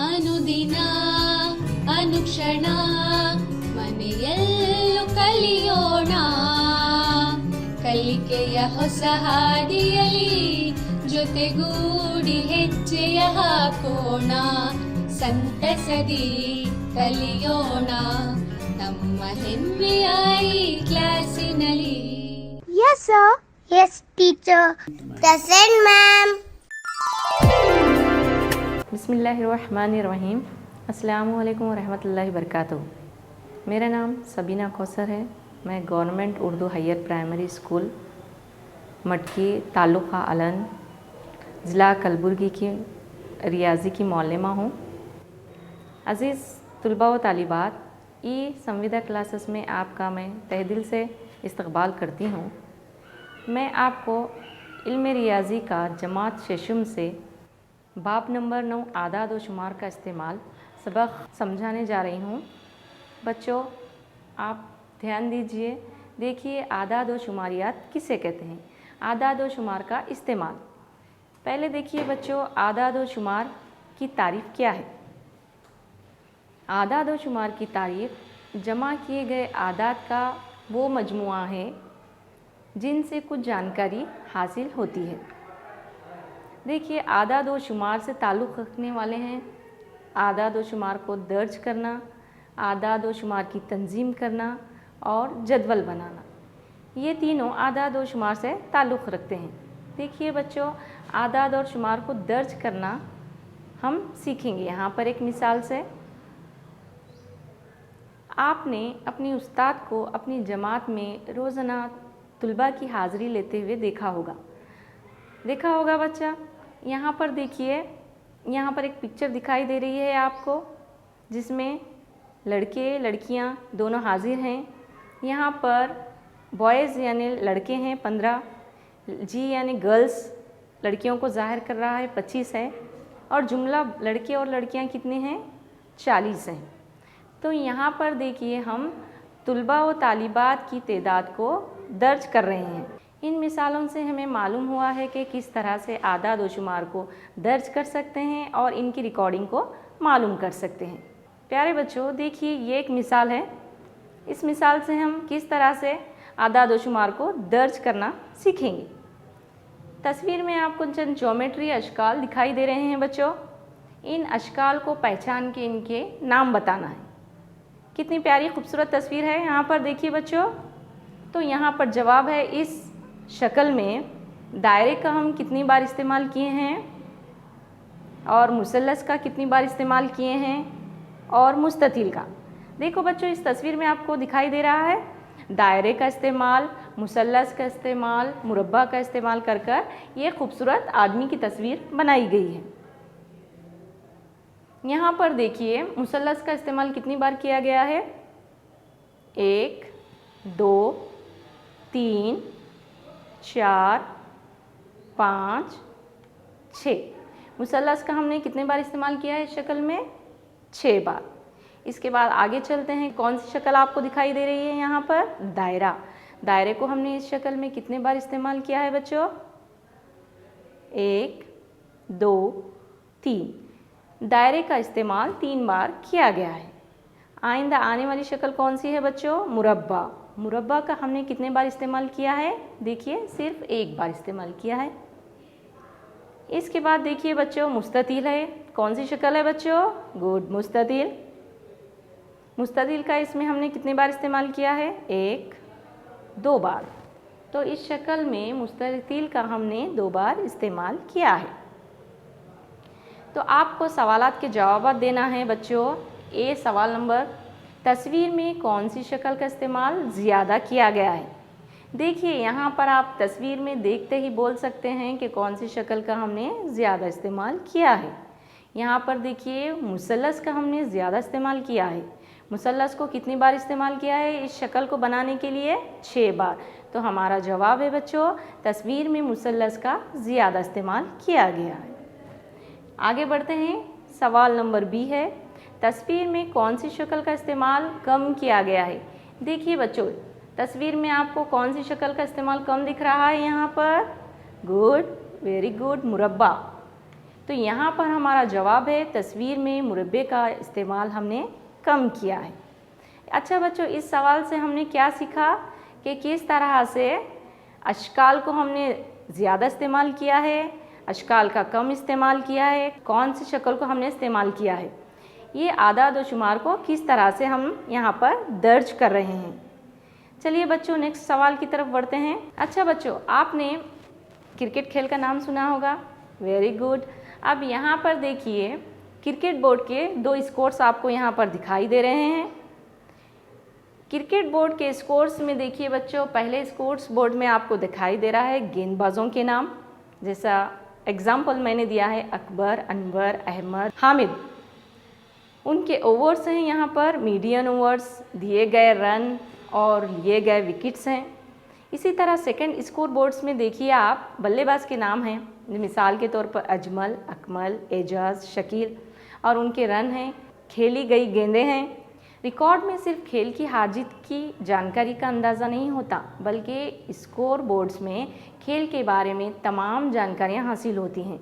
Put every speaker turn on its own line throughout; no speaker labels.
ಅನುದಿನ ಅನುಕ್ಷಣ ಮನೆಯಲ್ಲೂ ಕಲಿಯೋಣ, ಕಲಿಕೆಯ ಹೊಸ ಹಾದಿಯಲಿ ಜೊತೆಗೂಡಿ ಹೆಜ್ಜೆಯ ಹಾಕೋಣ, ಸಂತಸದಿ ಕಲಿಯೋಣ ನಮ್ಮ ಹೆಮ್ಮೆಯ ಈ ಕ್ಲಾಸಿನಲ್ಲಿ.
Yes sir. Yes teacher. Present ma'am.
बिस्मिल्लाहिर्रहमानिर्रहीम। अस्सलामु अलैकुम वरहमतुल्लाहि वबरकातुहू। मेरा नाम सबीना कौसर है। मैं government Urdu higher primary school Matki taluka Alan ज़िला कलबुर्गी की रियाजी की मौलमा हूँ। अज़ीज़ तलबा व तालिबात, ई संविदा क्लासेस में आपका मैं तहे दिल से इस्तकबाल करती हूँ। मैं आपको इल्म रियाजी का जमात शेशुम से बाब नंबर 9 आदाद व शुमार का इस्तेमाल सबक समझाने जा रही हूँ। बच्चों आप ध्यान दीजिए, देखिए आदाद व शुमारियात किसे कहते हैं। आदाद व शुमार का इस्तेमाल, पहले देखिए बच्चों आदाद व शुमार की तारीफ़ क्या है। आदाद व शुमार की तारीफ़ जमा किए गए आदाद का वो मजमुआ है जिनसे कुछ जानकारी हासिल होती है। देखिए आदाद व शुमार से ताल्लुक़ रखने वाले हैं आदाद व शुमार को दर्ज करना, आदाद व शुमार की तंजीम करना और जदवल बनाना। ये तीनों आदाद व शुमार से ताल्लुक़ रखते हैं। देखिए बच्चों आदाद और शुमार को दर्ज करना हम सीखेंगे यहाँ पर एक मिसाल से। आपने अपनी उस्ताद को अपनी जमात में रोज़ाना तुलबा की हाज़िरी लेते हुए देखा होगा बच्चा। यहाँ पर देखिए, यहाँ पर एक पिक्चर दिखाई दे रही है आपको जिसमें लड़के लड़कियाँ दोनों हाजिर हैं। यहाँ पर बॉयज़ यानी लड़के हैं 15, जी यानी गर्ल्स लड़कियों को ज़ाहिर कर रहा है 25 है, और जुमला लड़के और लड़कियाँ कितने हैं 40 हैं। तो यहाँ पर देखिए हम तुलबा व तालिबात की तादाद को दर्ज कर रहे हैं। इन मिसालों से हमें मालूम हुआ है कि किस तरह से आदाद व शुमार को दर्ज कर सकते हैं और इनकी रिकॉर्डिंग को मालूम कर सकते हैं। प्यारे बच्चों देखिए ये एक मिसाल है। इस मिसाल से हम किस तरह से आदाद व शुमार को दर्ज करना सीखेंगे। तस्वीर में आपको चंद ज्योमेट्री अशकाल दिखाई दे रहे हैं बच्चों। इन अशकाल को पहचान के इनके नाम बताना है। कितनी प्यारी खूबसूरत तस्वीर है यहाँ पर देखिए बच्चों। तो यहाँ पर जवाब है, इस शक्ल में दायरे का हम कितनी बार इस्तेमाल किए हैं और मुसल्लस का कितनी बार इस्तेमाल किए हैं और मुस्ततील का। देखो बच्चों इस तस्वीर में आपको दिखाई दे रहा है दायरे का इस्तेमाल, मुसल्लस का इस्तेमाल, मुरब्बा का इस्तेमाल कर ये खूबसूरत आदमी की तस्वीर बनाई गई है। यहाँ पर देखिए मुसल्लस का इस्तेमाल कितनी बार किया गया है, 1 2 3 4 5 6। मुसल्लस का हमने कितने बार इस्तेमाल किया है इस शक्ल में, 6 बार। इसके बाद आगे चलते हैं, कौन सी शक्ल आपको दिखाई दे रही है यहाँ पर, दायरा। दायरे को हमने इस शक्ल में कितने बार इस्तेमाल किया है बच्चों, 1 2 3। दायरे का इस्तेमाल 3 बार किया गया है। आइंदा आने वाली शक्ल कौन सी है बच्चों, मुरब्बा। मुरब्बा का हमने कितने बार इस्तेमाल किया है, देखिए सिर्फ 1 बार इस्तेमाल किया है। इसके बाद देखिए बच्चों मुस्ततील है। कौन सी शक्ल है बच्चों, गुड, मुस्ततील। मुस्ततील का इसमें हमने कितने बार इस्तेमाल किया है, 1 2 बार। तो इस शक्ल में मुस्ततील का हमने 2 बार इस्तेमाल किया है। तो आपको सवालात के जवाब देना है बच्चों। ए सवाल नंबर, तस्वीर में कौन सी शक्ल का इस्तेमाल ज़्यादा किया गया है। देखिए यहाँ पर आप तस्वीर में देखते ही बोल सकते हैं कि कौन सी शक्ल का हमने ज़्यादा इस्तेमाल किया है। यहाँ पर देखिए मुसल्लस का हमने ज़्यादा इस्तेमाल किया है। मुसल्लस को कितनी बार इस्तेमाल किया है इस शक्ल को बनाने के लिए, 6 बार। तो हमारा जवाब है बच्चों तस्वीर में मुसल्लस का ज़्यादा इस्तेमाल किया गया है। आगे बढ़ते हैं, सवाल नंबर बी है, तस्वीर में कौन सी शक्ल का इस्तेमाल कम किया गया है। देखिए बच्चों तस्वीर में आपको कौन सी शक्ल का इस्तेमाल कम दिख रहा है यहाँ पर, गुड, वेरी गुड, मुरब्बा। तो यहाँ पर हमारा जवाब है तस्वीर में मुरब्बे का इस्तेमाल हमने कम किया है। अच्छा बच्चों, इस सवाल से हमने क्या सीखा कि किस तरह से अशकाल को हमने ज़्यादा इस्तेमाल किया है, अशकाल का कम इस्तेमाल किया है, कौन सी शक्ल को हमने इस्तेमाल किया है। ये आदाद व शुमार को किस तरह से हम यहाँ पर दर्ज कर रहे हैं। चलिए बच्चों, नेक्स्ट सवाल की तरफ बढ़ते हैं। अच्छा बच्चों, आपने क्रिकेट खेल का नाम सुना होगा, वेरी गुड। अब यहाँ पर देखिए, क्रिकेट बोर्ड के 2 स्कोर्स आपको यहाँ पर दिखाई दे रहे हैं। क्रिकेट बोर्ड के स्कोर्स में देखिए बच्चों, पहले स्कोर्स बोर्ड में आपको दिखाई दे रहा है गेंदबाजों के नाम, जैसा एग्जाम्पल मैंने दिया है अकबर, अनवर, अहमद, हामिद। उनके ओवर्स हैं यहाँ पर, मीडियन ओवर्स, दिए गए रन और लिए गए विकेट्स हैं। इसी तरह सेकंड स्कोर बोर्ड्स में देखिए आप बल्लेबाज के नाम हैं, मिसाल के तौर पर अजमल, अकमल, एजाज, शकील, और उनके रन हैं, खेली गई गेंदें हैं। रिकॉर्ड में सिर्फ खेल की हार जीत की जानकारी का अंदाज़ा नहीं होता, बल्कि स्कोर बोर्ड्स में खेल के बारे में तमाम जानकारियाँ हासिल होती हैं।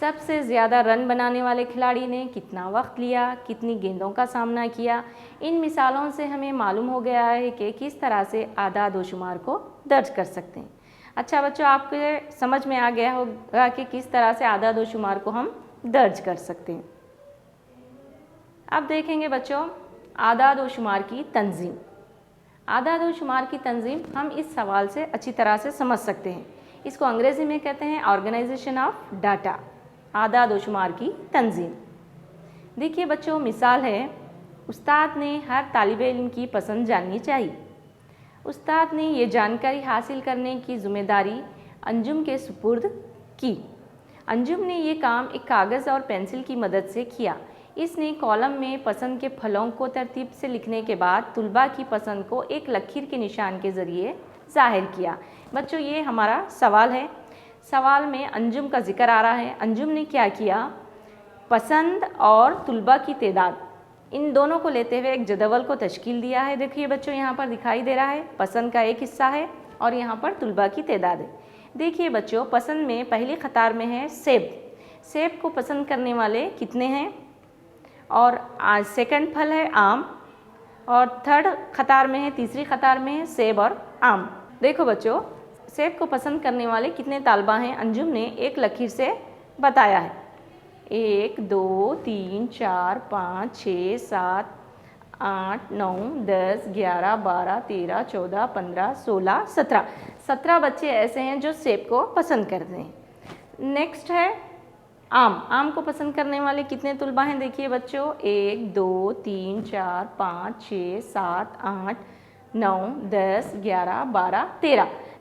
सबसे ज़्यादा रन बनाने वाले खिलाड़ी ने कितना वक्त लिया, कितनी गेंदों का सामना किया। इन मिसालों से हमें मालूम हो गया है कि किस तरह से आदाद व शुमार को दर्ज कर सकते हैं। अच्छा बच्चों, आपके समझ में आ गया होगा कि किस तरह से आदाद व शुमार को हम दर्ज कर सकते हैं। अब देखेंगे बच्चों आदाद व शुमार की तंजीम। आदाद व शुमार की तंजीम हम इस सवाल से अच्छी तरह से समझ सकते हैं। इसको अंग्रेज़ी में कहते हैं ऑर्गेनाइजेशन ऑफ डाटा। आदाद व शुमार की तंजीम। देखिए बच्चों, मिसाल है, उस्ताद ने हर तालिब इल्म की पसंद जाननी चाहिए। उस्ताद ने ये जानकारी हासिल करने की ज़िम्मेदारी अंजुम के सुपुर्द की। अंजुम ने ये काम एक कागज़ और पेंसिल की मदद से किया। इसने कॉलम में पसंद के फलों को तरतीब से लिखने के बाद तुलबा की पसंद को एक लकीर के निशान के ज़रिए ज़ाहिर किया। बच्चों, ये हमारा सवाल है। सवाल में अंजुम का जिक्र आ रहा है। अंजुम ने क्या किया, पसंद और तुलबा की तादाद, इन दोनों को लेते हुए एक जदवल को तश्कील दिया है। देखिए बच्चों, यहाँ पर दिखाई दे रहा है पसंद का एक हिस्सा है और यहाँ पर तुलबा की तादाद है। देखिए बच्चों, पसंद में पहली कतार में है सेब। सेब को पसंद करने वाले कितने हैं, और सेकंड फल है आम, और थर्ड कतार में है, तीसरी कतार में है सेब और आम। देखो बच्चों, सेब को पसंद करने वाले कितने तालबा हैं, अंजुम ने एक लकीर से बताया है। 1 2 3 4 5 6 7 8 9 10 11 12 13 14 15 16 17 17 बच्चे ऐसे हैं जो सेब को पसंद करते हैं। नेक्स्ट है आम। आम को पसंद करने वाले कितने तुलबा हैं, देखिए बच्चों, 1 2 3 4 5 6 7 8 9 10 11 12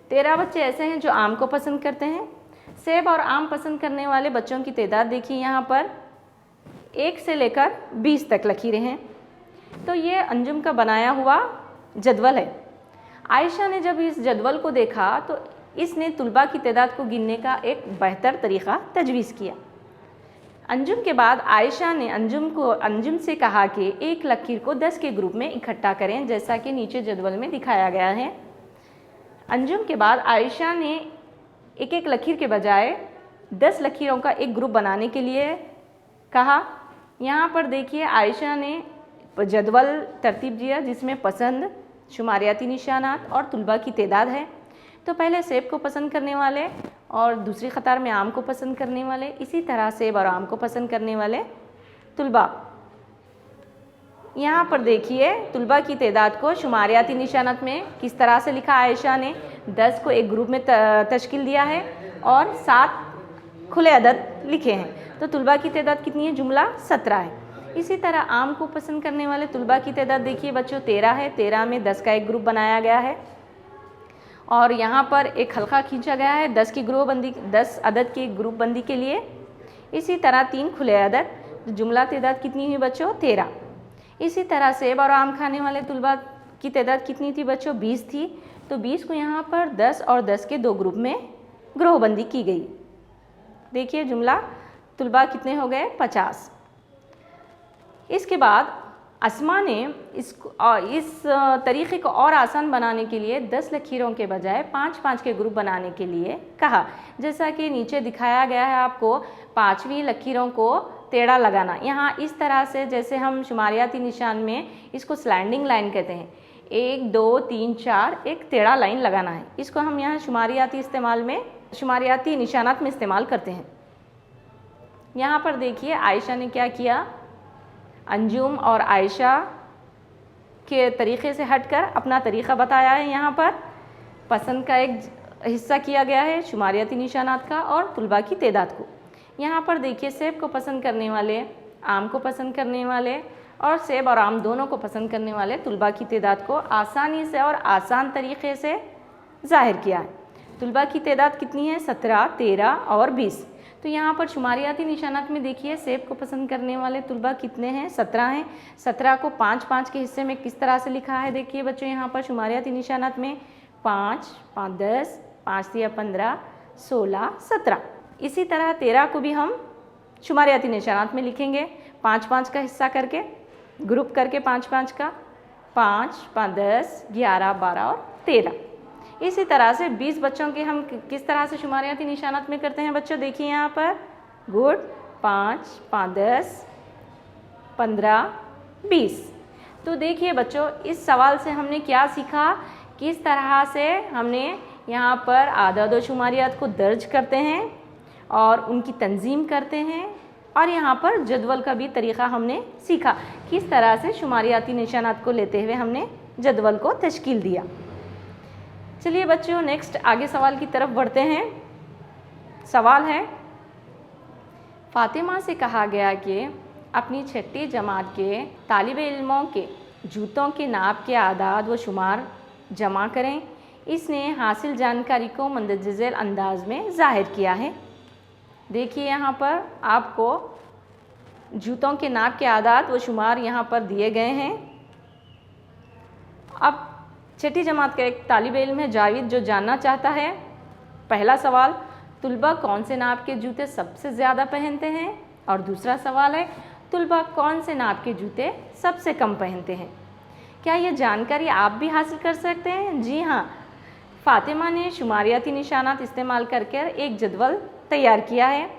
13 बच्चे ऐसे हैं जो आम को पसंद करते हैं। सेब और आम पसंद करने वाले बच्चों की तादाद देखिए, यहाँ पर 1 से लेकर 20 तक लकीरें हैं। तो ये अंजुम का बनाया हुआ जदवल है। आयशा ने जब इस जदवल को देखा तो इसने तुलबा की तादाद को गिनने का एक बेहतर तरीक़ा तजवीज़ किया। अंजुम के बाद आयशा ने अंजुम से कहा कि एक लकीर को 10 के ग्रुप में इकट्ठा करें, जैसा कि नीचे जदवल में दिखाया गया है। अंजुम के बाद आयशा ने एक एक लकीर के बजाय 10 लकीरों का एक ग्रुप बनाने के लिए कहा। यहाँ पर देखिए आयशा ने जदवल तरतीब दिया जिसमें पसंद, शुमारियाती निशानात और तुलबा की तादाद है। तो पहले सेब को पसंद करने वाले और दूसरी कतार में आम को पसंद करने वाले, इसी तरह सेब और आम को पसंद करने वाले तुलबा। यहाँ पर देखिए तुलबा की तादाद को शुमारियाती निशानात में किस तरह से लिखा। आयशा ने 10 को एक ग्रुप में तश्कील दिया है और 7 खुले अदद लिखे हैं। तो तुलबा की तादाद कितनी है, जुमला 17 है। इसी तरह आम को पसंद करने वाले तुलबा की तादाद देखिए बच्चों 13 है। 13 में 10 का एक ग्रुप बनाया गया है और यहाँ पर एक हल्का खींचा गया है 10 अदद की ग्रुप बंदी के लिए। इसी तरह 3 खुले अदद, जुमला तादाद कितनी हुई बच्चों, 13। इसी तरह सेब और आम खाने वाले तुलबा की तादाद कितनी थी बच्चों, 20 थी। तो 20 को यहाँ पर 10 और 10 के 2 ग्रुप में ग्रोहबंदी की गई। देखिए जुमला तुलबा कितने हो गए, 50। इसके बाद अस्मा ने इस तरीक़े को और आसान बनाने के लिए 10 लकीरों के बजाय 5-5 के ग्रुप बनाने के लिए कहा। जैसा कि नीचे दिखाया गया है आपको, पांचवी लकीरों को टेढ़ा लगाना। यहाँ इस तरह से, जैसे हम शुमारियाती निशान में इसको स्लैंडिंग लाइन कहते हैं, 1 2 3 4 एक टेढ़ा लाइन लगाना है। इसको हम यहाँ शुमारियाती निशानात में इस्तेमाल करते हैं। यहाँ पर देखिए आयशा ने क्या किया, अंजुम और आयशा के तरीक़े से हटकर अपना तरीक़ा बताया है। यहाँ पर पसंद का एक हिस्सा किया गया है शुमारियाती निशानात का और तुलबा की तादाद को। यहाँ पर देखिए सेब को पसंद करने वाले, आम को पसंद करने वाले और सेब और आम दोनों को पसंद करने वाले तुलबा की तादाद को आसानी से और आसान तरीक़े से ज़ाहिर किया है। तुलबा की तादाद कितनी है? 17, 13 और 20। तो यहाँ पर शुमारियाती निशानात में देखिए सेब को पसंद करने वाले तुलबा कितने हैं? 17 हैं। 17 को 5-5 के हिस्से में किस तरह से लिखा है? देखिए बच्चों यहाँ पर शुमारियाती निशानात में 5, 5 10, 5 या 15, 16, 17। इसी तरह 13 को भी हम शुमारियाती निशानात में लिखेंगे 5-5 का हिस्सा करके, ग्रुप करके 5-5 का, 5, 5 10, 11, 12 और 13। इसी तरह से 20 बच्चों के हम किस तरह से शुमारियाती निशानात में करते हैं बच्चों? देखिए यहाँ पर गुड 5, 5 10, 15, 20। तो देखिए बच्चों इस सवाल से हमने क्या सीखा, किस तरह से हमने यहाँ पर आदाद व शुमारियात को दर्ज करते हैं और उनकी तंजीम करते हैं, और यहाँ पर जदवल का भी तरीक़ा हमने सीखा, किस तरह से शुमारियाती निशानात को लेते हुए हमने जदवल को तश्कील दिया। चलिए बच्चों नेक्स्ट आगे सवाल की तरफ बढ़ते हैं। सवाल है, फ़ातिमा से कहा गया कि अपनी छठी जमात के तालिब इल्मों के जूतों के नाप के आदाद व शुमार जमा करें। इसने हासिल जानकारी को मंदरजैल अंदाज में ज़ाहिर किया है। देखिए यहाँ पर आपको जूतों के नाप के आदाद व शुमार यहाँ पर दिए गए हैं। अब छठी जमात का एक तालिब इल्म है जावेद जो जानना चाहता है, पहला सवाल, तुलबा कौन से नाप के जूते सबसे ज़्यादा पहनते हैं, और दूसरा सवाल है तुलबा कौन से नाप के जूते सबसे कम पहनते हैं। क्या ये जानकारी आप भी हासिल कर सकते हैं? जी हाँ, फ़ातिमा ने शुमारियाती निशानात इस्तेमाल करके एक जदवल तैयार किया है।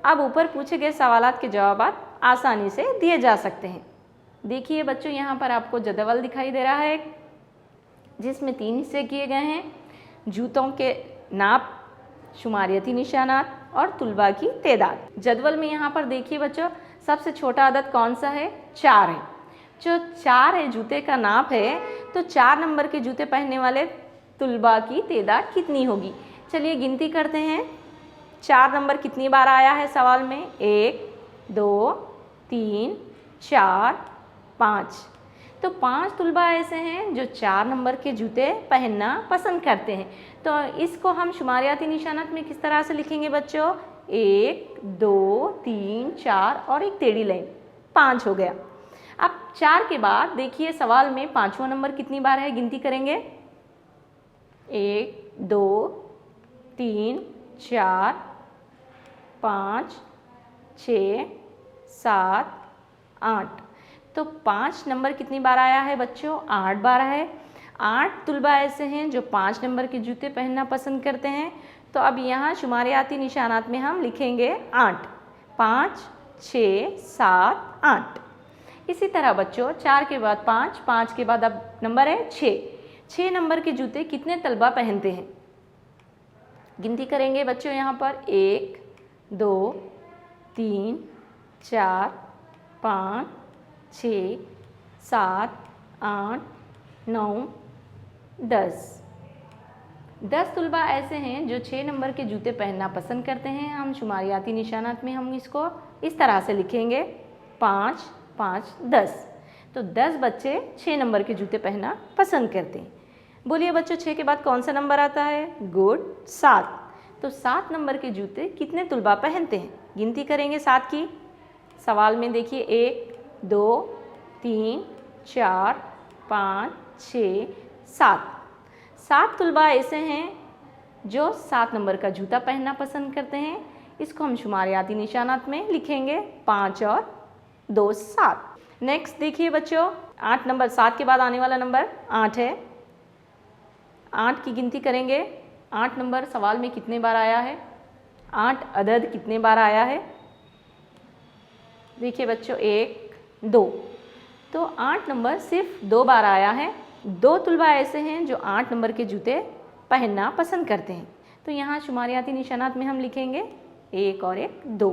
अब ऊपर पूछे गए सवालात के जवाब आसानी से दिए जा सकते हैं। देखिए बच्चों यहाँ पर आपको जदवल दिखाई दे रहा है जिसमें 3 हिस्से किए गए हैं, जूतों के नाप, शुमारियाती निशानात और तुलबा की तादाद। जदवल में यहाँ पर देखिए बच्चों सबसे छोटा अदद कौन सा है? 4 है। जो 4 है जूते का नाप है, तो 4 नंबर के जूते पहनने वाले तुलबा की तादाद कितनी होगी? चलिए गिनती करते हैं। 4 नंबर कितनी बार आया है सवाल में? 1 2 3 4 5। तो 5 तुलबा ऐसे हैं जो 4 नंबर के जूते पहनना पसंद करते हैं। तो इसको हम शुमारियाती निशानात में किस तरह से लिखेंगे बच्चों? 1 2 3 4 और एक टेढ़ी लाइन, 5 हो गया। अब 4 के बाद देखिए सवाल में 5वां नंबर कितनी बार है? गिनती करेंगे। 1 2 3 4 5 6 7 8। तो 5 नंबर कितनी बार आया है बच्चों? 8 बार है। 8 तुलबा ऐसे हैं जो 5 नंबर के जूते पहनना पसंद करते हैं। तो अब यहाँ शुमारियाती निशानात में हम लिखेंगे 8, 5 6 7 8। इसी तरह बच्चों 4 के बाद 5, 5 के बाद अब नंबर है 6। 6 नंबर के जूते कितने तलबा पहनते हैं? गिनती करेंगे बच्चों यहाँ पर 1 2 3 4 5 6 7 8 9 10। 10 तुलबा ऐसे हैं जो 6 नंबर के जूते पहनना पसंद करते हैं। हम शुमारियाती निशानात में हम इसको इस तरह से लिखेंगे 5 5 10। तो 10 बच्चे 6 नंबर के जूते पहनना पसंद करते हैं। बोलिए बच्चों 6 के बाद कौन सा नंबर आता है? गुड 7। तो 7 नंबर के जूते कितने तुलबा पहनते हैं? गिनती करेंगे 7 की। सवाल में देखिए 1 2 3 4 5 6 7। 7 तुलबा ऐसे हैं जो 7 नंबर का जूता पहनना पसंद करते हैं। इसको हम शुमारियाती निशानात में लिखेंगे 5 और 2 7। नेक्स्ट देखिए बच्चों 8 नंबर, 7 के बाद आने वाला नंबर 8 है। 8 की गिनती करेंगे। 8 नंबर सवाल में कितने बार आया है? 8 अदद कितने बार आया है? देखिए बच्चों 1 2, तो 8 नंबर सिर्फ 2 बार आया है। 2 तुलबा ऐसे हैं जो 8 नंबर के जूते पहनना पसंद करते हैं। तो यहाँ शुमारियाती निशानात में हम लिखेंगे 1 और 1 2।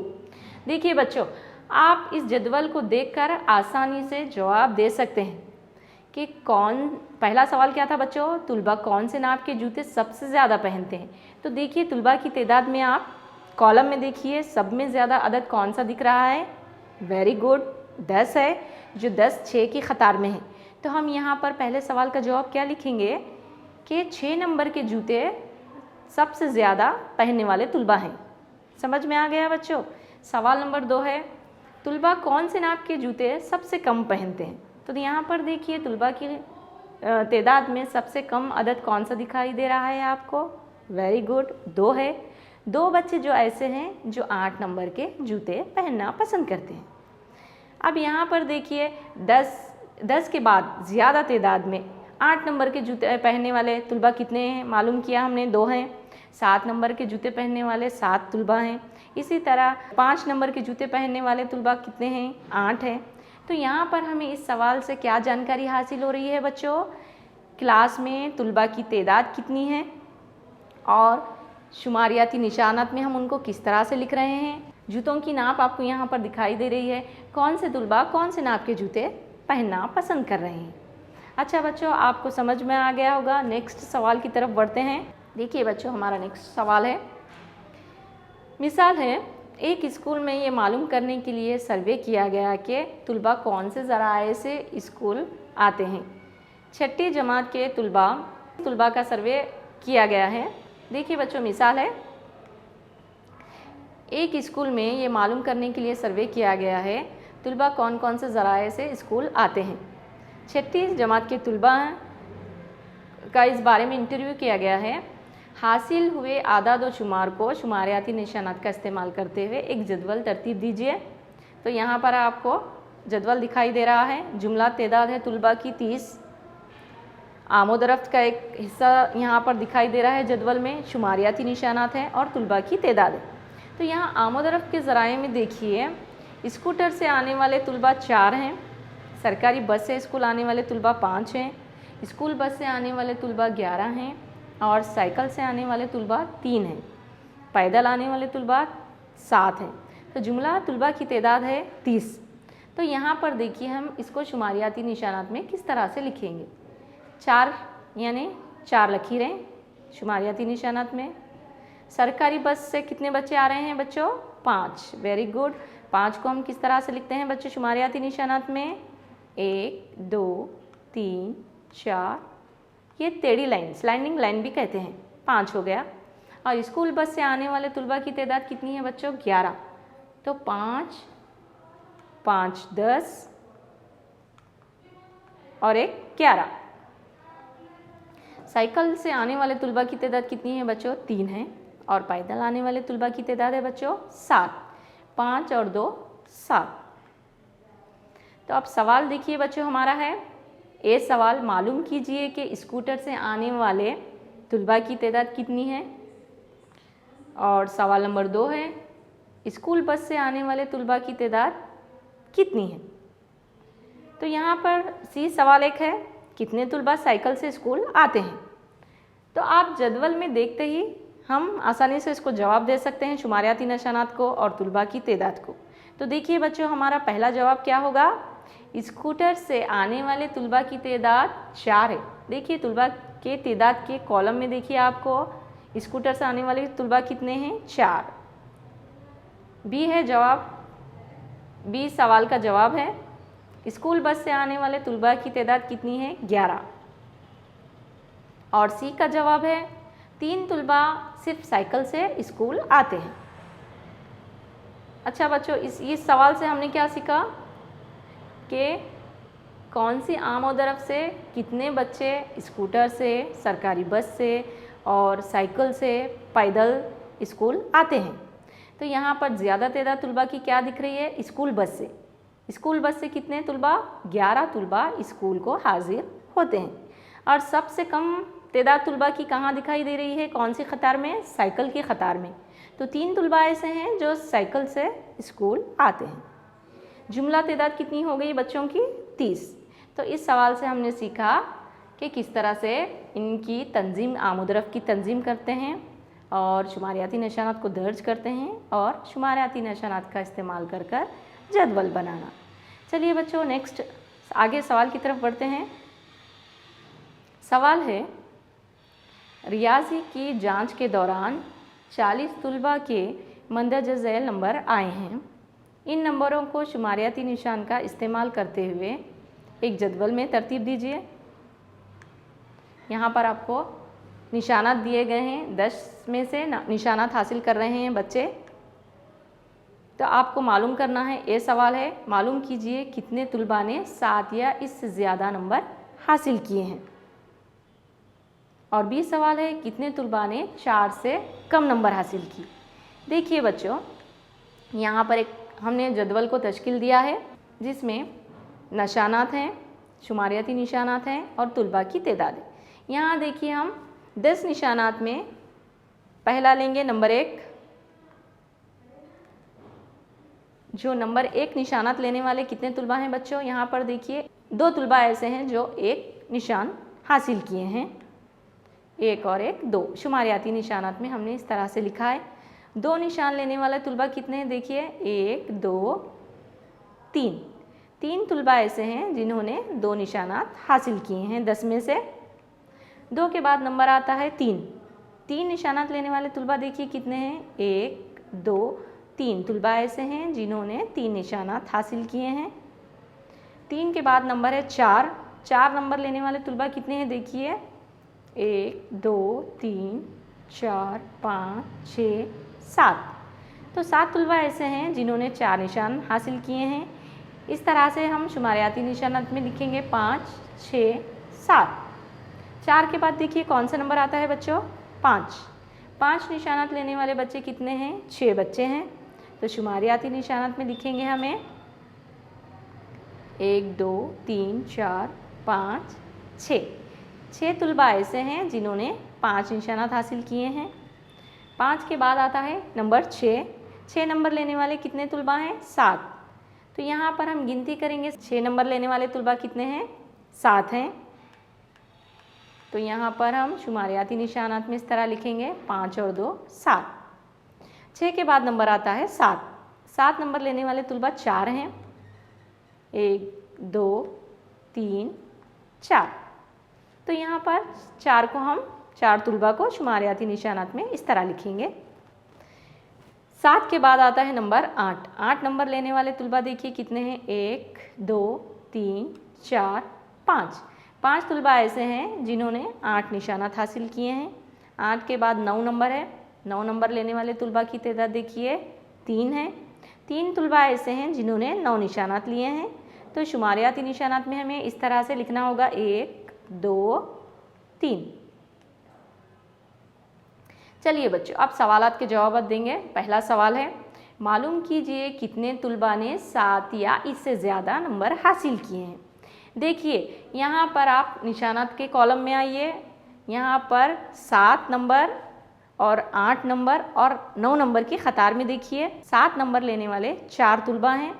देखिए बच्चों, आप इस जदवल को देखकर आसानी से जवाब दे सकते हैं कि पहला सवाल क्या था बच्चों, तुलबा कौन से नाप के जूते सबसे ज़्यादा पहनते हैं। तो देखिए तुलबा की तादाद में आप कॉलम में देखिए, सब में ज़्यादा अदद कौन सा दिख रहा है, वेरी गुड 10 है, जो 10 6 की कतार में है। तो हम यहाँ पर पहले सवाल का जवाब क्या लिखेंगे कि 6 नंबर के जूते सबसे ज़्यादा पहनने वाले तुलबा हैं। समझ में आ गया बच्चों। सवाल नंबर 2 है, तुलबा कौन से नाप के जूते सबसे कम पहनते हैं। तो यहाँ पर देखिए तुलबा की तादाद में सबसे कम अदद कौन सा दिखाई दे रहा है आपको, वेरी गुड 2 है। 2 बच्चे जो ऐसे हैं जो 8 नंबर के जूते पहनना पसंद करते हैं। अब यहाँ पर देखिए 10 के बाद ज़्यादा तादाद में 8 नंबर के जूते पहनने वाले तुलबा कितने हैं, मालूम किया हमने 2 हैं। 7 नंबर के जूते पहनने वाले 7 तुलबा हैं। इसी तरह 5 नंबर के जूते पहनने वाले तुलबा कितने हैं, 8 हैं। तो यहाँ पर हमें इस सवाल से क्या जानकारी हासिल हो रही है बच्चों, क्लास में तुलबा की तादाद कितनी है और शुमारियाती निशानात में हम उनको किस तरह से लिख रहे हैं। जूतों की नाप आपको यहाँ पर दिखाई दे रही है, कौन से तुलबा कौन से नाप के जूते पहनना पसंद कर रहे हैं। अच्छा बच्चों, आपको समझ में आ गया होगा। नेक्स्ट सवाल की तरफ बढ़ते हैं। देखिए बच्चों, हमारा नेक्स्ट सवाल है, मिसाल है, एक स्कूल में ये मालूम करने के लिए सर्वे किया गया कि तुलबा कौन से ज़राए से स्कूल आते हैं। 6ठी जमात के तुलबा का सर्वे किया गया है। देखिए बच्चों, मिसाल है, एक स्कूल में ये मालूम करने के लिए सर्वे किया गया है तुलबा कौन कौन से ज़राए से स्कूल आते हैं। 6ठी जमात के तुलबा का इस बारे में इंटरव्यू किया गया है। हासिल हुए आदाद व शुमार को शुमारियाती निशानात का इस्तेमाल करते हुए एक जदवल तरतीब दीजिए। तो यहाँ पर आपको जदवल दिखाई दे रहा है। जुमला तादाद है तुलबा की 30। आमोदरफ्त का एक हिस्सा यहाँ पर दिखाई दे रहा है जदवल में, शुमारियाती निशानात हैं और तुलबा की तादाद है। तो यहाँ आमोदरफ्त के ज़राए में देखिए, स्कूटर से आने वाले तुलबा 4 हैं, सरकारी बस से स्कूल आने वाले तुलबा 5 हैं, स्कूल बस से आने वाले तुलबा 11 हैं और साइकिल से आने वाले तुलबा 3 हैं, पैदल आने वाले तुलबा 7 हैं। तो जुमला तुलबा की तादाद है 30। तो यहाँ पर देखिए हम इसको शुमारियाती निशानात में किस तरह से लिखेंगे। 4 यानी 4 लकीरें शुमारियाती निशानात में। सरकारी बस से कितने बच्चे आ रहे हैं बच्चों, 5, वेरी गुड। 5 को हम किस तरह से लिखते हैं बच्चों शुमारियाती निशानात में, 1 2 3 4, ये टेढ़ी लाइन, स्लैंडिंग लाइन भी कहते हैं, 5 हो गया। और स्कूल बस से आने वाले तुलबा की तादाद कितनी है बच्चों, 11। तो 5 5 10 और 1 11। साइकिल से आने वाले तुलबा की तादाद कितनी है बच्चों, 3 है और पैदल आने वाले तुलबा की तादाद है बच्चों 7। 5 और 2 7। तो अब सवाल देखिए बच्चों हमारा है, ये सवाल मालूम कीजिए कि स्कूटर से आने वाले तुलबा की तादाद कितनी है। और सवाल नंबर 2 है, स्कूल बस से आने वाले तुलबा की तादाद कितनी है। तो यहाँ पर सी सवाल 1 है, कितने तुलबा साइकिल से स्कूल आते हैं। तो आप जदवल में देखते ही हम आसानी से इसको जवाब दे सकते हैं, शुमारियाती निशानात को और तुलबा की तादाद को। तो देखिए बच्चों, हमारा पहला जवाब क्या होगा, स्कूटर से आने वाले तुलबा की तादाद 4 है। देखिए तुलबा के तादाद के कॉलम में देखिए आपको स्कूटर से आने वाले तुलबा कितने हैं, 4। बी है जवाब, बी सवाल का जवाब है, स्कूल बस से आने वाले तुलबा की तादाद कितनी है, 11। और सी का जवाब है, 3 तुलबा सिर्फ साइकिल से स्कूल आते हैं। अच्छा बच्चों, इस सवाल से हमने क्या सीखा कि कौन सी आमदोरफ्त से कितने बच्चे स्कूटर से, सरकारी बस से और साइकिल से पैदल स्कूल आते हैं। तो यहाँ पर ज़्यादा तादाद तुलबा की क्या दिख रही है, स्कूल बस से। स्कूल बस से कितने तुलबा, 11 तुलबा स्कूल को हाजिर होते हैं। और सबसे कम तादाद तुलबा की कहाँ दिखाई दे रही है, कौन सी कतार में, साइकिल की कतार में। तो 3 तुलबा ऐसे हैं जो साइकिल से स्कूल आते हैं। जुमला तादाद कितनी हो गई बच्चों की? 30। तो इस सवाल से हमने सीखा कि किस तरह से इनकी तंजीम, आमुदरफ की तंजीम करते हैं और शुमारियाती निशानात को दर्ज करते हैं और शुमारियाती निशानात का इस्तेमाल कर कर जदवल बनाना। चलिए बच्चों, नेक्स्ट आगे सवाल की तरफ बढ़ते हैं। सवाल है, रियाजी की जांच के दौरान 40 तुलबा के मंदरज झैल नंबर आए हैं। इन नंबरों को शुमारियाती निशान का इस्तेमाल करते हुए एक जदवल में तरतीब दीजिए। यहाँ पर आपको निशानात दिए गए हैं, 10 में से निशानात हासिल कर रहे हैं बच्चे। तो आपको मालूम करना है, ये सवाल है, मालूम कीजिए कितने तुलबा ने 7 या इससे ज़्यादा नंबर हासिल किए हैं। और 20 सवाल है, कितने तुलबा ने 4 से कम नंबर हासिल किए। देखिए बच्चों, यहाँ पर एक हमने जदवल को तश्कील दिया है जिसमें निशानात हैं, शुमारियाती निशानात हैं और तुलबा की तादाद है। यहाँ देखिए, हम 10 निशानात में पहला लेंगे नंबर 1। जो नंबर 1 निशानात लेने वाले कितने तुलबा हैं बच्चों? यहाँ पर देखिए 2 तुलबा ऐसे हैं जो 1 निशान हासिल किए हैं, 1 और 1 2। शुमारियाती निशानात में हमने इस तरह से लिखा है। 2 निशान लेने वाले तुलबा कितने हैं? देखिए 1 2 3। 3 तुलबा ऐसे हैं जिन्होंने 2 निशानात हासिल किए हैं 10 में से। 2 के बाद नंबर आता है 3। 3 निशानात लेने वाले तुलबा देखिए कितने हैं? 1 2 3 तुलबा ऐसे हैं जिन्होंने 3 निशानात हासिल किए हैं। 3 के बाद नंबर है 4। 4 नंबर लेने वाले तुलबा कितने हैं? देखिए 1 2 3 4 5 6 7। तो 7 तुलबा ऐसे हैं जिन्होंने 4 निशान हासिल किए हैं। इस तरह से हम शुमारियाती निशानात में लिखेंगे 5 6 7। 4 के बाद देखिए कौन सा नंबर आता है बच्चों? 5। 5 निशानात लेने वाले बच्चे कितने हैं? 6 बच्चे हैं। तो शुमारियाती निशानात में लिखेंगे हमें 1 2 3 4 5 6। 6 तुलबा ऐसे हैं जिन्होंने 5 निशानात हासिल किए हैं। 5 के बाद आता है नंबर 6। 6 नंबर लेने वाले कितने तुलबा हैं? 7। तो यहाँ पर हम गिनती करेंगे, 6 नंबर लेने वाले तुलबा कितने हैं? 7 हैं। तो यहाँ पर हम शुमारियाती निशानात में इस तरह लिखेंगे 5 और 2 7। 6 के बाद नंबर आता है 7। 7 नंबर लेने वाले तुलबा 4 हैं, 1 2 3 4। तो यहाँ पर 4 को हम 4 तुलबा को शुमारियाती निशानात में इस तरह लिखेंगे। 7 के बाद आता है नंबर 8। 8 नंबर लेने वाले तुलबा देखिए कितने हैं? 1 2 3 4 5। 5 तुलबा ऐसे हैं जिन्होंने 8 निशानात हासिल किए हैं। 8 के बाद 9 नंबर है। 9 नंबर लेने वाले तुलबा की तादाद देखिए 3 है। 3 तुलबा ऐसे हैं जिन्होंने 9 निशानात लिए हैं। तो शुमारियाती निशानात में हमें इस तरह से लिखना होगा 1 2 3। चलिए बच्चों, अब सवालात के जवाब देंगे। पहला सवाल है, मालूम कीजिए कितने तुलबा ने 7 या इससे ज़्यादा नंबर हासिल किए हैं। देखिए यहाँ पर आप निशानात के कॉलम में आइए। यहाँ पर 7 नंबर और 8 नंबर और 9 नंबर की कतार में देखिए। 7 नंबर लेने वाले 4 तुलबा हैं,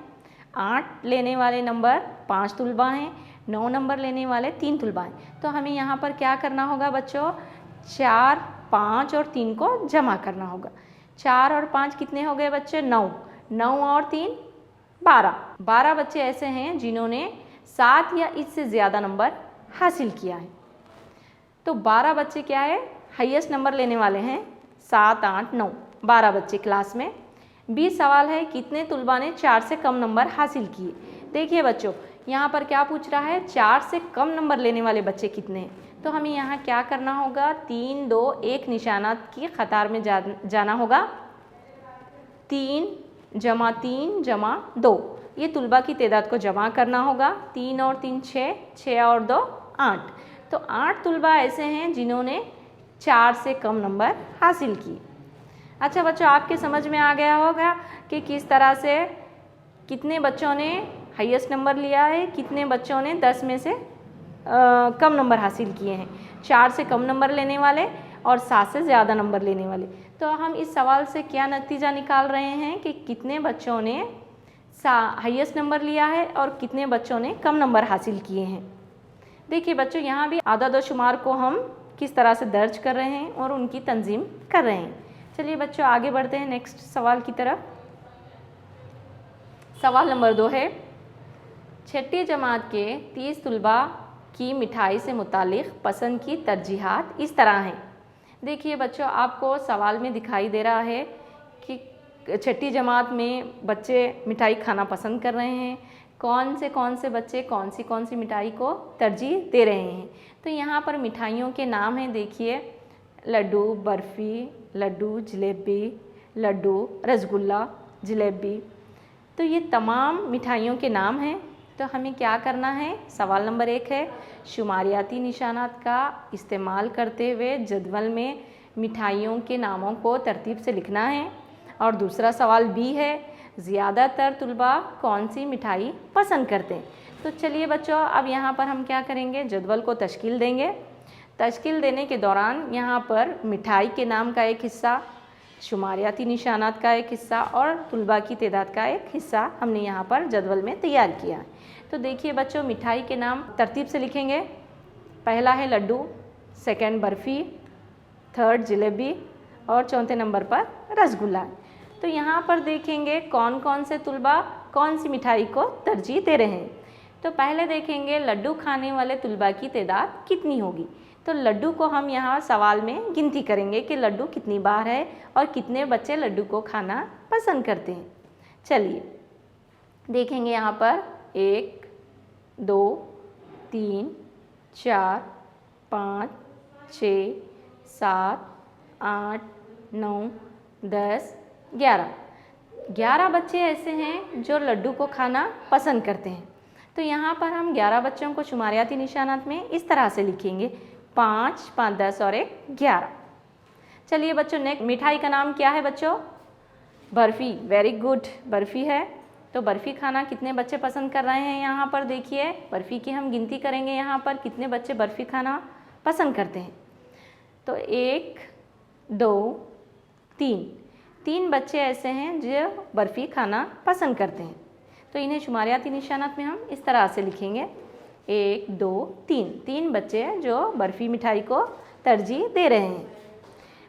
8 लेने वाले नंबर 5 तुलबा हैं, 9 नंबर लेने वाले 3 तुलबा हैं। तो हमें यहाँ पर क्या करना होगा बच्चों? 4 5 और 3 को जमा करना होगा। 4 और 5 कितने हो गए बच्चे? 9। 9 और 3 12। 12 बच्चे ऐसे हैं जिन्होंने 7 या इससे ज़्यादा नंबर हासिल किया है। तो 12 बच्चे क्या है? हाईएस्ट नंबर लेने वाले हैं। 7 8 9 12 बच्चे क्लास में। 20 सवाल है, कितने तुलबा ने 4 से कम नंबर हासिल किए। देखिए बच्चों, यहाँ पर क्या पूछ रहा है? 4 से कम नंबर लेने वाले बच्चे कितने हैं। तो हमें यहाँ क्या करना होगा? 3 2 1 निशानात की कतार में जाना होगा। 3 जमा 3 जमा 2, ये तुलबा की तादाद को जमा करना होगा। 3 और 3 6, 6 और 2 8। तो 8 तुलबा ऐसे हैं जिन्होंने 4 से कम नंबर हासिल किए। अच्छा बच्चों, आपके समझ में आ गया होगा कि किस तरह से कितने बच्चों ने हाईएस्ट नंबर लिया है, कितने बच्चों ने 10 में से कम नंबर हासिल किए हैं। 4 से कम नंबर लेने वाले और 7 से ज़्यादा नंबर लेने वाले। तो हम इस सवाल से क्या नतीजा निकाल रहे हैं कि कितने बच्चों ने हाईएस्ट नंबर लिया है और कितने बच्चों ने कम नंबर हासिल किए हैं। देखिए बच्चों, यहाँ भी आदाद और शुमार को हम किस तरह से दर्ज कर रहे हैं और उनकी तंजीम कर रहे हैं। चलिए बच्चों आगे बढ़ते हैं नेक्स्ट सवाल की तरफ। सवाल नंबर 2 है, छठी जमात के 30 तलबा की मिठाई से मुतालिक पसंद की तरजीहात इस तरह हैं। देखिए बच्चों, आपको सवाल में दिखाई दे रहा है कि छठी जमात में बच्चे मिठाई खाना पसंद कर रहे हैं। कौन से बच्चे कौन सी मिठाई को तरजीह दे रहे हैं। तो यहाँ पर मिठाइयों के नाम हैं, देखिए लड्डू, बर्फ़ी, लड्डू, जलेबी, लड्डू, रसगुल्ला, जलेबी। तो ये तमाम मिठाइयों के नाम हैं। तो हमें क्या करना है, सवाल नंबर 1 है शुमारियाती निशानात का इस्तेमाल करते हुए जदवल में मिठाइयों के नामों को तरतीब से लिखना है। और दूसरा सवाल बी है, ज़्यादातर तलबा कौन सी मिठाई पसंद करते हैं। तो चलिए बच्चों, अब यहाँ पर हम क्या करेंगे, जदवल को तश्कील देंगे। तश्कील देने के दौरान यहाँ पर मिठाई के नाम का एक हिस्सा, शुमारियाती निशानात का एक हिस्सा और तलबा की तादाद का एक हिस्सा हमने यहाँ पर जदवल में तैयार किया है। तो देखिए बच्चों, मिठाई के नाम तरतीब से लिखेंगे। पहला है लड्डू, सेकंड बर्फ़ी, थर्ड जलेबी और चौथे नंबर पर रसगुल्ला। तो यहाँ पर देखेंगे कौन कौन से तलबा कौन सी मिठाई को तरजीह दे रहे हैं। तो पहले देखेंगे लड्डू खाने वाले तलबा की तादाद कितनी होगी। तो लड्डू को हम यहाँ सवाल में गिनती करेंगे कि लड्डू कितनी बार है और कितने बच्चे लड्डू को खाना पसंद करते हैं। चलिए देखेंगे यहाँ पर 1, 2, 3, 4, 5, 6, 7, 8, 9, 10, 11 बच्चे ऐसे हैं जो लड्डू को खाना पसंद करते हैं। तो यहाँ पर हम 11 बच्चों को शुमारियाती निशानात में इस तरह से लिखेंगे, 5, 5, 10 और 1, 11। चलिए बच्चों, नेक्स्ट मिठाई का नाम क्या है बच्चों, बर्फ़ी। वेरी गुड, बर्फ़ी है। तो बर्फ़ी खाना कितने बच्चे पसंद कर रहे हैं, यहाँ पर देखिए बर्फ़ी की हम गिनती करेंगे यहाँ पर कितने बच्चे बर्फ़ी खाना पसंद करते हैं। तो 1, 2, 3 बच्चे ऐसे हैं जो बर्फ़ी खाना पसंद करते हैं। तो इन्हें शुमारियाती निशानात में हम इस तरह से लिखेंगे, 1, 2, 3 बच्चे हैं जो बर्फ़ी मिठाई को तरजीह दे रहे हैं।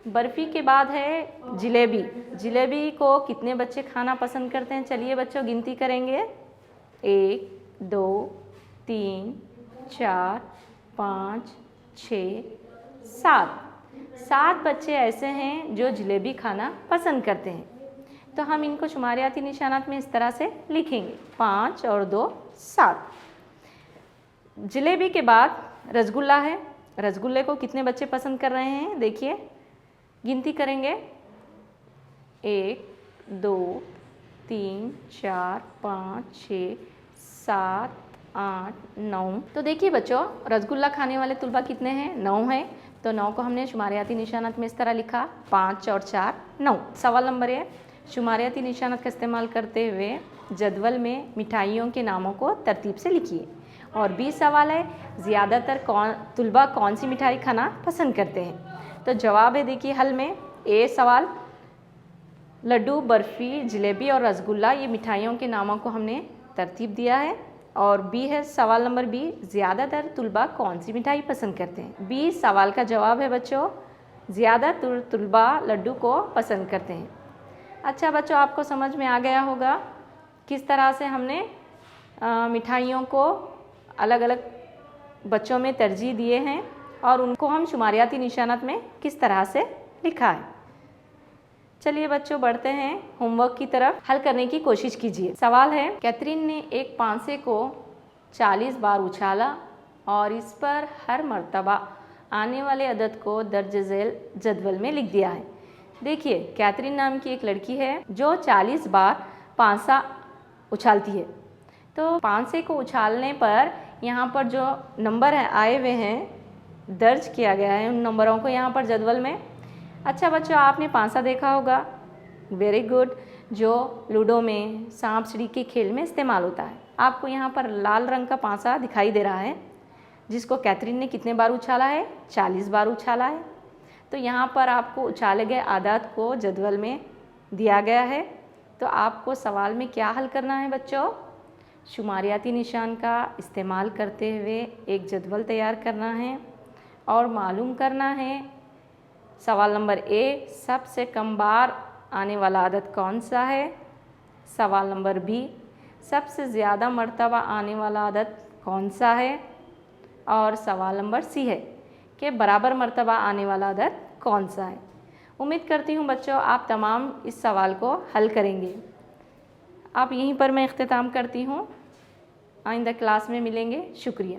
बर्फ़ी के बाद है जलेबी। जलेबी को कितने बच्चे खाना पसंद करते हैं, चलिए बच्चों गिनती करेंगे, 1, 2, 3, 4, 5, 6, 7 बच्चे ऐसे हैं जो जलेबी खाना पसंद करते हैं। तो हम इनको शुमारियाती निशानात में इस तरह से लिखेंगे, 5 और 2, 7। जलेबी के बाद रसगुल्ला है। रसगुल्ले को कितने बच्चे पसंद कर रहे हैं, देखिए गिनती करेंगे, 1, 2, 3, 4, 5, 6, 7, 8, 9। तो देखिए बच्चों, रसगुल्ला खाने वाले तलबा कितने हैं, 9 हैं। तो 9 को हमने शुमारियाती निशानात में इस तरह लिखा, 5 और 4, 9। सवाल नंबर 1, शुमारियाती निशानात का इस्तेमाल करते हुए जदवल में मिठाइयों के नामों को तरतीब से लिखिए। और बी सवाल है, ज़्यादातर तलबा कौन सी मिठाई खाना पसंद करते हैं। तो जवाब है देखिए हल में, ए सवाल लड्डू, बर्फ़ी, जलेबी और रसगुल्ला, ये मिठाइयों के नामों को हमने तरतीब दिया है। और बी है सवाल नंबर बी, ज़्यादातर तलबा कौन सी मिठाई पसंद करते हैं। बी सवाल का जवाब है बच्चों, ज़्यादातर तलबा लड्डू को पसंद करते हैं। अच्छा बच्चों, आपको समझ में आ गया होगा किस तरह से हमने मिठाइयों को अलग अलग बच्चों में तरजीह दिए हैं और उनको हम शुमारियाती निशानात में किस तरह से लिखा है। चलिए बच्चों, बढ़ते हैं होमवर्क की तरफ। हल करने की कोशिश कीजिए। सवाल है, कैथरीन ने एक पांसे को 40 बार उछाला और इस पर हर मर्तबा आने वाले अदद को दर्ज झेल जदवल में लिख दिया है। देखिए, कैथरीन नाम की एक लड़की है जो 40 बार पांसा उछालती है। तो पांसे को उछालने पर यहाँ पर जो नंबर आए हुए हैं, दर्ज किया गया है उन नंबरों को यहाँ पर जदवल में। अच्छा बच्चों, आपने पांसा देखा होगा, वेरी गुड, जो लूडो में सांप सीढ़ी के खेल में इस्तेमाल होता है। आपको यहाँ पर लाल रंग का पांसा दिखाई दे रहा है जिसको कैथरीन ने कितने बार उछाला है, 40 बार उछाला है। तो यहाँ पर आपको उछाले गए आदाद को जदवल में दिया गया है तो आपको सवाल में क्या हल करना है बच्चों? शुमारियाती निशान का इस्तेमाल करते हुए एक जदवल तैयार करना है और मालूम करना है सवाल नंबर ए, सबसे कम बार आने वाला अदद कौन सा है। सवाल नंबर बी, सबसे ज़्यादा मर्तबा आने वाला अदद कौन सा है। और सवाल नंबर सी है कि बराबर मर्तबा आने वाला अदद कौन सा है। उम्मीद करती हूँ बच्चों आप तमाम इस सवाल को हल करेंगे। अब यहीं पर मैं इख्तिताम करती हूँ, आइंदा क्लास में मिलेंगे। शुक्रिया।